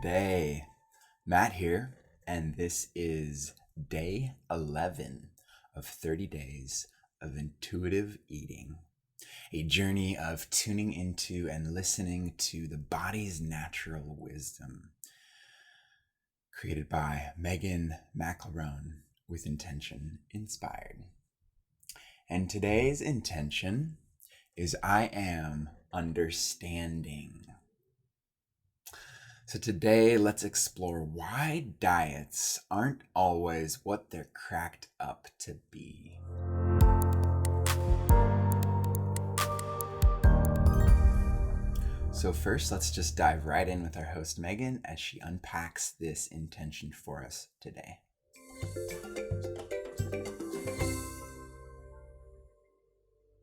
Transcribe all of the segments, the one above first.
day. Matt here, and this is day 11 of 30 days of intuitive eating, a journey of tuning into and listening to the body's natural wisdom, created by Megan McElroan with intention inspired. And today's intention is I am understanding. So today, let's explore why diets aren't always what they're cracked up to be. So first, let's just dive right in with our host, Megan, as she unpacks this intention for us today.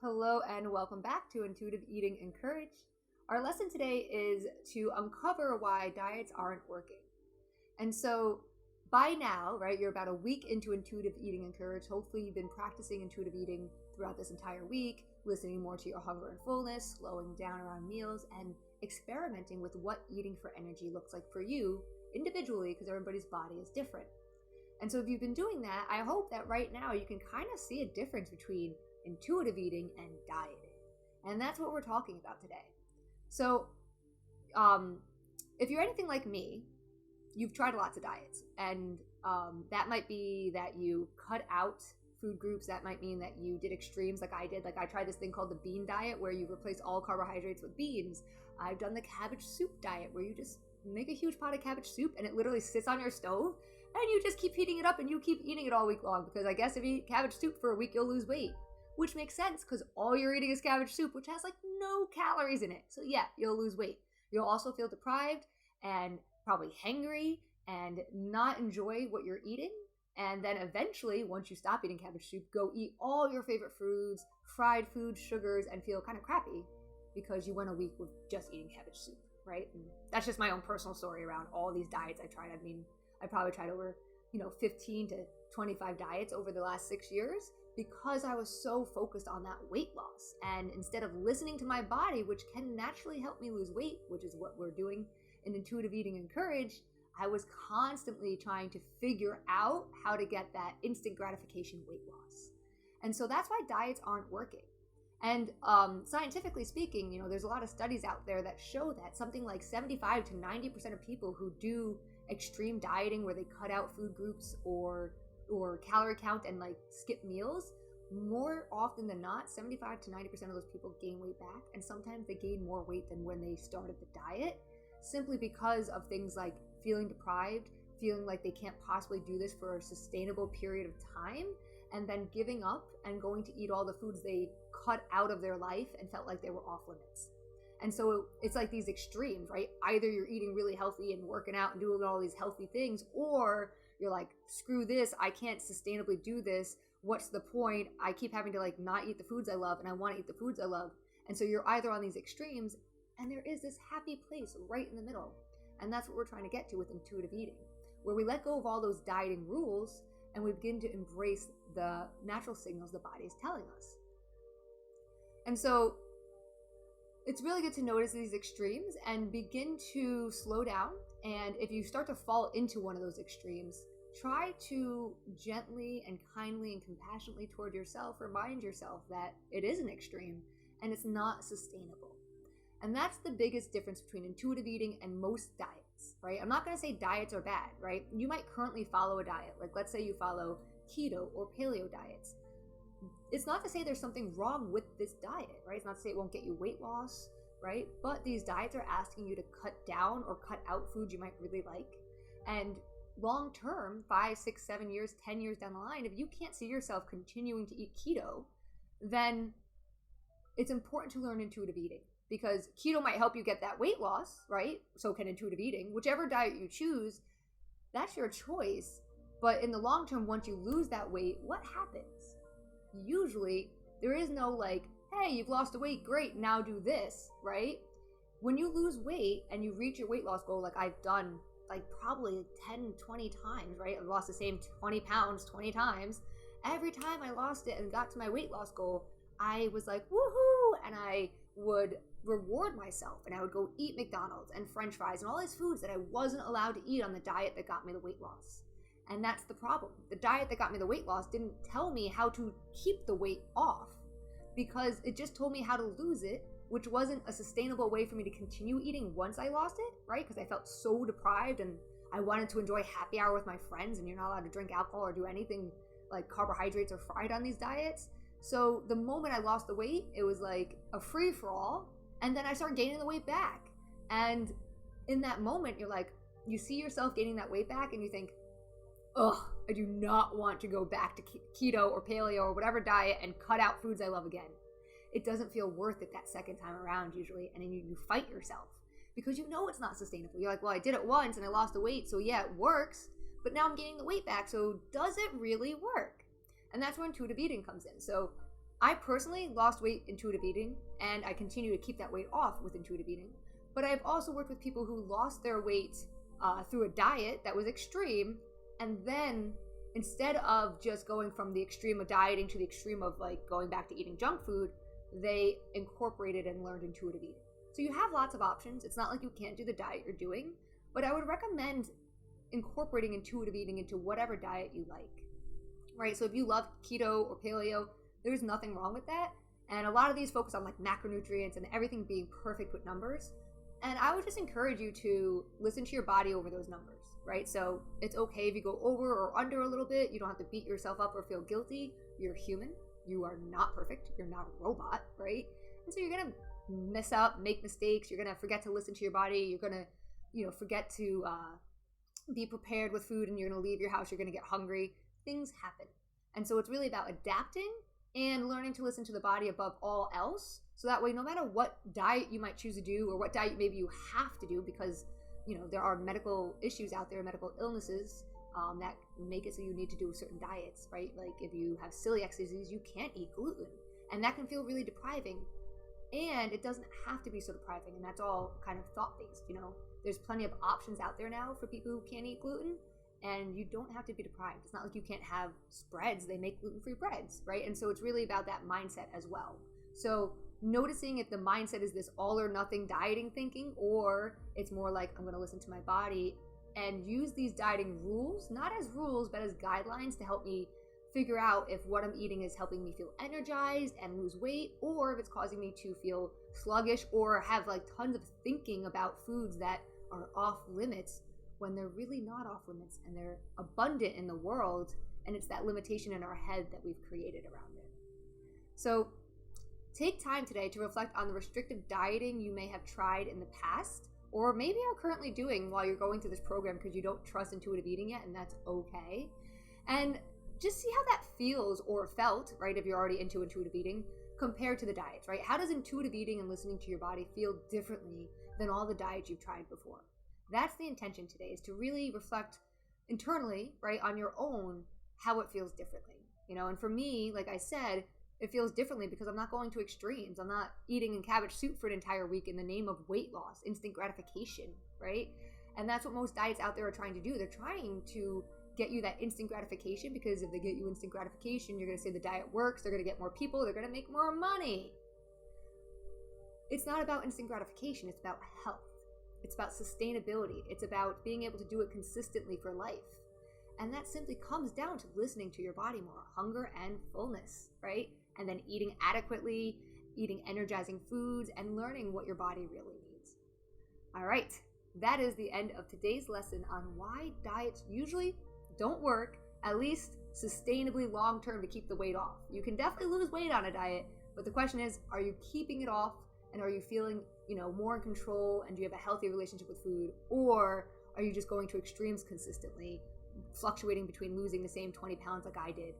Hello and welcome back to Intuitive Eating Encouraged. Our lesson today is to uncover why diets aren't working. And so by now, right, you're about a week into Intuitive Eating Encouraged. Hopefully you've been practicing intuitive eating throughout this entire week, listening more to your hunger and fullness, slowing down around meals, and experimenting with what eating for energy looks like for you individually, because everybody's body is different. And so if you've been doing that, I hope that right now you can kind of see a difference between intuitive eating and dieting. And that's what we're talking about today. So if you're anything like me, you've tried lots of diets, and that might be that you cut out food groups. That might mean that you did extremes like I did. Like I tried this thing called the bean diet where you replace all carbohydrates with beans. I've done the cabbage soup diet where you just make a huge pot of cabbage soup and it literally sits on your stove and you just keep heating it up and you keep eating it all week long, because I guess if you eat cabbage soup for a week, you'll lose weight. Which makes sense because all you're eating is cabbage soup, which has like no calories in it. So yeah, you'll lose weight. You'll also feel deprived and probably hangry and not enjoy what you're eating. And then eventually, once you stop eating cabbage soup, go eat all your favorite foods, fried foods, sugars, and feel kind of crappy because you went a week with just eating cabbage soup, right? And that's just my own personal story around all these diets I tried. I mean, I probably tried over, 15 to 25 diets over the last 6 years, because I was so focused on that weight loss. And instead of listening to my body, which can naturally help me lose weight, which is what we're doing in Intuitive Eating Encouraged, I was constantly trying to figure out how to get that instant gratification weight loss. And so that's why diets aren't working. And scientifically speaking, there's a lot of studies out there that show that something like 75 to 90% of people who do extreme dieting where they cut out food groups or calorie count and like skip meals, more often than not, 75 to 90% of those people gain weight back. And sometimes they gain more weight than when they started the diet, simply because of things like feeling deprived, feeling like they can't possibly do this for a sustainable period of time, and then giving up and going to eat all the foods they cut out of their life and felt like they were off limits. And so it's like these extremes, right? Either you're eating really healthy and working out and doing all these healthy things, or you're like, screw this, I can't sustainably do this. What's the point? I keep having to like not eat the foods I love, and I want to eat the foods I love. And so you're either on these extremes, and there is this happy place right in the middle. And that's what we're trying to get to with intuitive eating, where we let go of all those dieting rules and we begin to embrace the natural signals the body is telling us. And so it's really good to notice these extremes and begin to slow down. And if you start to fall into one of those extremes, try to gently and kindly and compassionately toward yourself remind yourself that it is an extreme and it's not sustainable. And that's the biggest difference between intuitive eating and most diets, right? I'm not going to say diets are bad, right? You might currently follow a diet. Like let's say you follow keto or paleo diets. It's not to say there's something wrong with this diet, right? It's not to say it won't get you weight loss, right? But these diets are asking you to cut down or cut out foods you might really like. And long term, 5, 6, 7 years, 10 years down the line, if you can't see yourself continuing to eat keto, then it's important to learn intuitive eating, because keto might help you get that weight loss, right? So can intuitive eating. Whichever diet you choose, that's your choice. But in the long term, once you lose that weight, what happens? Usually, there is no like, hey, you've lost the weight, great, now do this, right? When you lose weight and you reach your weight loss goal, like I've done like probably 10, 20 times, right? I've lost the same 20 pounds 20 times. Every time I lost it and got to my weight loss goal, I was like, woohoo! And I would reward myself, and I would go eat McDonald's and French fries and all these foods that I wasn't allowed to eat on the diet that got me the weight loss. And that's the problem. The diet that got me the weight loss didn't tell me how to keep the weight off, because it just told me how to lose it, which wasn't a sustainable way for me to continue eating once I lost it, right? Because I felt so deprived and I wanted to enjoy happy hour with my friends, and you're not allowed to drink alcohol or do anything like carbohydrates or fried on these diets. So the moment I lost the weight, it was like a free for all. And then I started gaining the weight back. And in that moment, you're like, you see yourself gaining that weight back and you think, ugh, I do not want to go back to keto or paleo or whatever diet and cut out foods I love again. It doesn't feel worth it that second time around usually. And then you fight yourself because you know it's not sustainable. You're like, well, I did it once and I lost the weight. So yeah, it works. But now I'm gaining the weight back. So does it really work? And that's where intuitive eating comes in. So I personally lost weight intuitive eating, and I continue to keep that weight off with intuitive eating. But I've also worked with people who lost their weight through a diet that was extreme, and then instead of just going from the extreme of dieting to the extreme of like going back to eating junk food, they incorporated and learned intuitive eating. So you have lots of options. It's not like you can't do the diet you're doing, but I would recommend incorporating intuitive eating into whatever diet you like, right? So if you love keto or paleo, there's nothing wrong with that. And a lot of these focus on like macronutrients and everything being perfect with numbers. And I would just encourage you to listen to your body over those numbers, right? So it's okay if you go over or under a little bit. You don't have to beat yourself up or feel guilty. You're human. You are not perfect. You're not a robot, right? And so you're going to mess up, make mistakes. You're going to forget to listen to your body. You're going to, forget to be prepared with food, and you're going to leave your house. You're going to get hungry. Things happen. And so it's really about adapting and learning to listen to the body above all else. So that way, no matter what diet you might choose to do or what diet maybe you have to do, because, there are medical issues out there, medical illnesses that make it so you need to do certain diets, right? Like if you have celiac disease, you can't eat gluten, and that can feel really depriving. And it doesn't have to be so depriving, and that's all kind of thought-based, There's plenty of options out there now for people who can't eat gluten, and you don't have to be deprived. It's not like you can't have spreads. They make gluten-free breads, right? And so it's really about that mindset as well. So noticing if the mindset is this all or nothing dieting thinking, or it's more like I'm going to listen to my body and use these dieting rules, not as rules, but as guidelines to help me figure out if what I'm eating is helping me feel energized and lose weight, or if it's causing me to feel sluggish or have like tons of thinking about foods that are off limits when they're really not off limits and they're abundant in the world, and it's that limitation in our head that we've created around it. So take time today to reflect on the restrictive dieting you may have tried in the past, or maybe are currently doing while you're going through this program because you don't trust intuitive eating yet, and that's okay. And just see how that feels or felt, right, if you're already into intuitive eating, compared to the diets, right? How does intuitive eating and listening to your body feel differently than all the diets you've tried before? That's the intention today, is to really reflect internally, right, on your own, how it feels differently, And for me, like I said, it feels differently because I'm not going to extremes. I'm not eating cabbage soup for an entire week in the name of weight loss, instant gratification, right? And that's what most diets out there are trying to do. They're trying to get you that instant gratification, because if they get you instant gratification, you're going to say the diet works, they're going to get more people, they're going to make more money. It's not about instant gratification. It's about health. It's about sustainability. It's about being able to do it consistently for life. And that simply comes down to listening to your body more, hunger and fullness, right? And then eating adequately, eating energizing foods, and learning what your body really needs. All right, that is the end of today's lesson on why diets usually don't work, at least sustainably long-term, to keep the weight off. You can definitely lose weight on a diet, but the question is, are you keeping it off? And are you feeling, more in control, and do you have a healthy relationship with food? Or are you just going to extremes consistently, fluctuating between losing the same 20 pounds like I did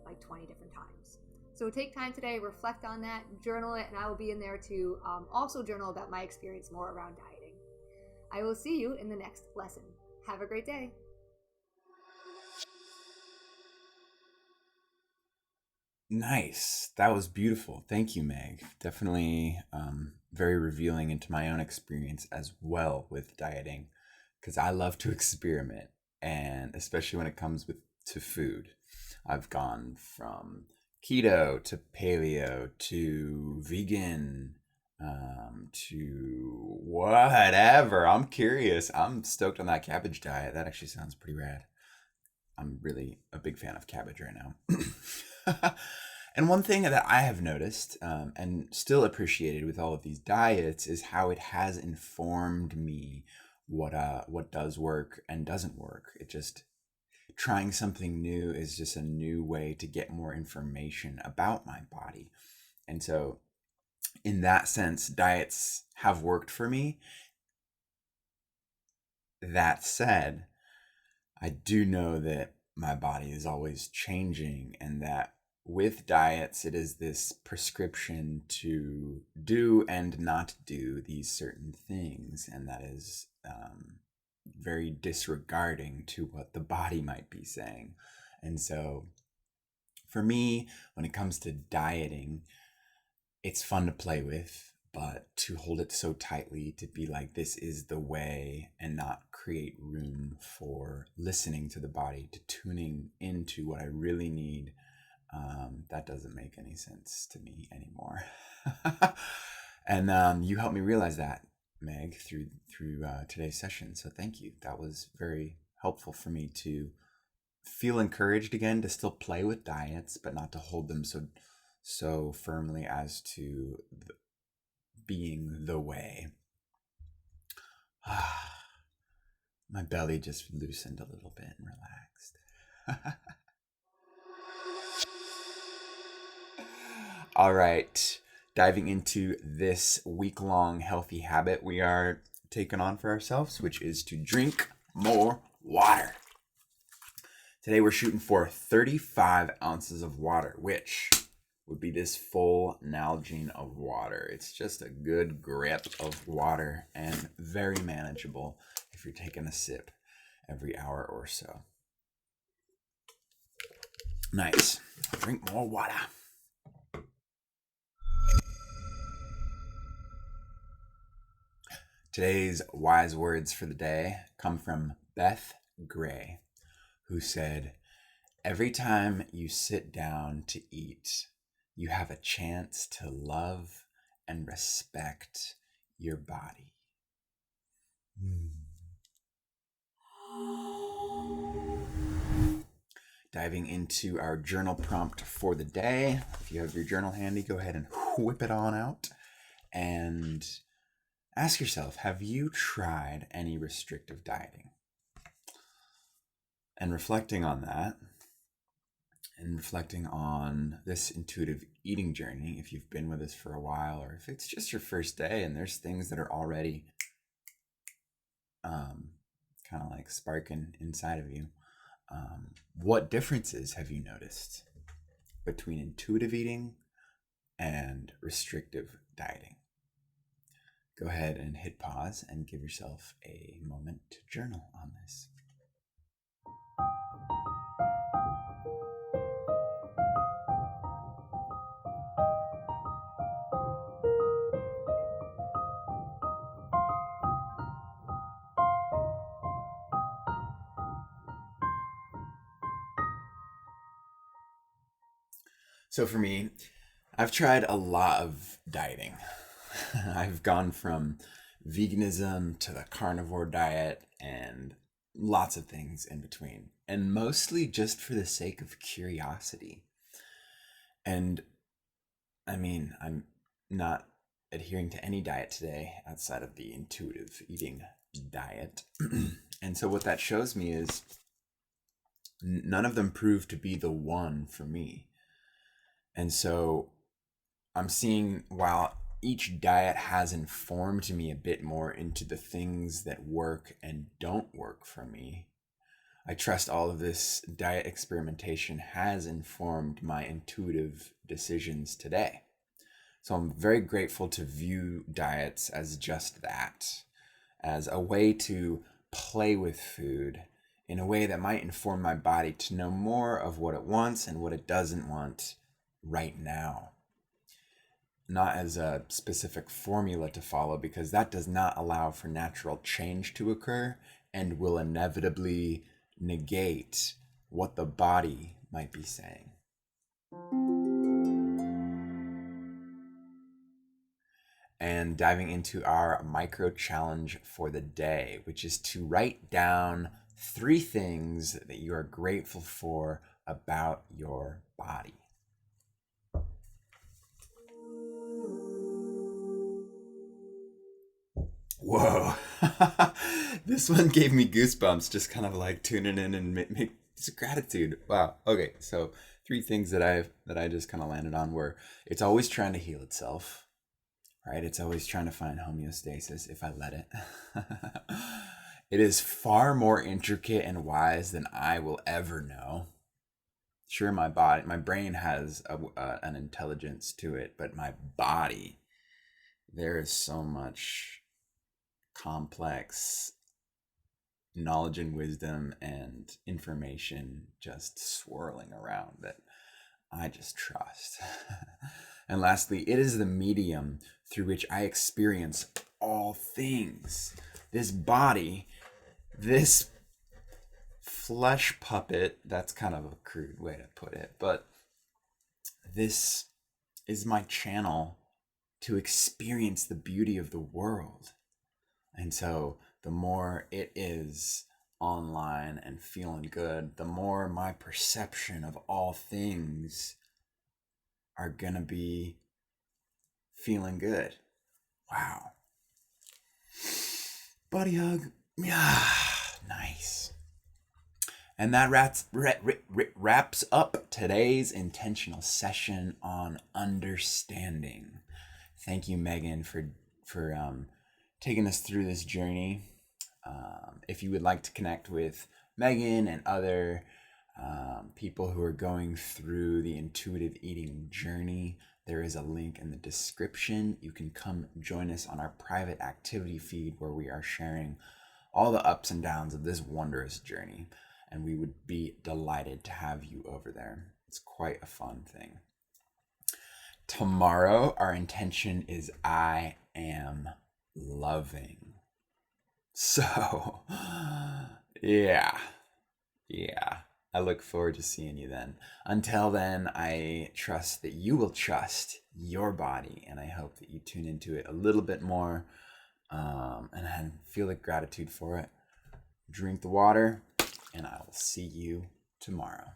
like 20 different times? So take time today, reflect on that, journal it, and I will be in there to also journal about my experience more around dieting. I will see you in the next lesson. Have a great day. Nice. That was beautiful. Thank you, Meg. Definitely very revealing into my own experience as well with dieting, because I love to experiment, and especially when it comes to food. I've gone from keto to paleo to vegan, to whatever. I'm curious. I'm stoked on that cabbage diet. That actually sounds pretty rad. I'm really a big fan of cabbage right now. And one thing that I have noticed and still appreciated with all of these diets is how it has informed me what does work and doesn't work. It just trying something new is just a new way to get more information about my body. And so in that sense, diets have worked for me. That said, I do know that my body is always changing, and that with diets, it is this prescription to do and not do these certain things, and that is very disregarding to what the body might be saying. And so, for me, when it comes to dieting, it's fun to play with, but to hold it so tightly, to be like, this is the way, and not create room for listening to the body, to tuning into what I really need, that doesn't make any sense to me anymore. And you helped me realize that, Meg, through today's session. So thank you. That was very helpful for me to feel encouraged again to still play with diets, but not to hold them so firmly as to being the way. My belly just loosened a little bit and relaxed. All right, diving into this week-long healthy habit we are taking on for ourselves, which is to drink more water. Today we're shooting for 35 ounces of water, which would be this full Nalgene of water. It's just a good grip of water and very manageable if you're taking a sip every hour or so. Nice. Drink more water. Today's wise words for the day come from Beth Gray, who said, "Every time you sit down to eat, you have a chance to love and respect your body." Diving into our journal prompt for the day. If you have your journal handy, go ahead and whip it on out and ask yourself, have you tried any restrictive dieting? And reflecting on that, and reflecting on this intuitive eating journey, if you've been with us for a while, or if it's just your first day and there's things that are already kind of like sparking inside of you, what differences have you noticed between intuitive eating and restrictive dieting? Go ahead and hit pause and give yourself a moment to journal on this. So for me, I've tried a lot of dieting. I've gone from veganism to the carnivore diet and lots of things in between, and mostly just for the sake of curiosity. And I mean, I'm not adhering to any diet today outside of the intuitive eating diet. And so what that shows me is none of them prove to be the one for me. And so I'm seeing, while each diet has informed me a bit more into the things that work and don't work for me, I trust all of this diet experimentation has informed my intuitive decisions today. So I'm very grateful to view diets as just that, as a way to play with food in a way that might inform my body to know more of what it wants and what it doesn't want right now. Not as a specific formula to follow, because that does not allow for natural change to occur and will inevitably negate what the body might be saying. and diving into our micro challenge for the day, which is to write down 3 things that you are grateful for about your body. Whoa. This one gave me goosebumps, just kind of like tuning in and make it's gratitude. Wow. Okay, so 3 things that I just kind of landed on were it's always trying to heal itself, right? It's always trying to find homeostasis if I let it. It is far more intricate and wise than I will ever know. Sure, my brain has an intelligence to it, but my body, there is so much complex knowledge and wisdom and information just swirling around that I just trust. And lastly, it is the medium through which I experience all things. This body, this flesh puppet, that's kind of a crude way to put it, but this is my channel to experience the beauty of the world. And so the more it is online and feeling good, the more my perception of all things are gonna be feeling good. Wow. Body hug. Yeah, nice. And that wraps up today's intentional session on understanding. Thank you, Megan, for taking us through this journey. If you would like to connect with Megan and other people who are going through the intuitive eating journey, there is a link in the description. You can come join us on our private activity feed where we are sharing all the ups and downs of this wondrous journey. And we would be delighted to have you over there. It's quite a fun thing. Tomorrow, our intention is I am loving. So, yeah. I look forward to seeing you then. Until then, I trust that you will trust your body, and I hope that you tune into it a little bit more and feel the gratitude for it. Drink the water, and I will see you tomorrow.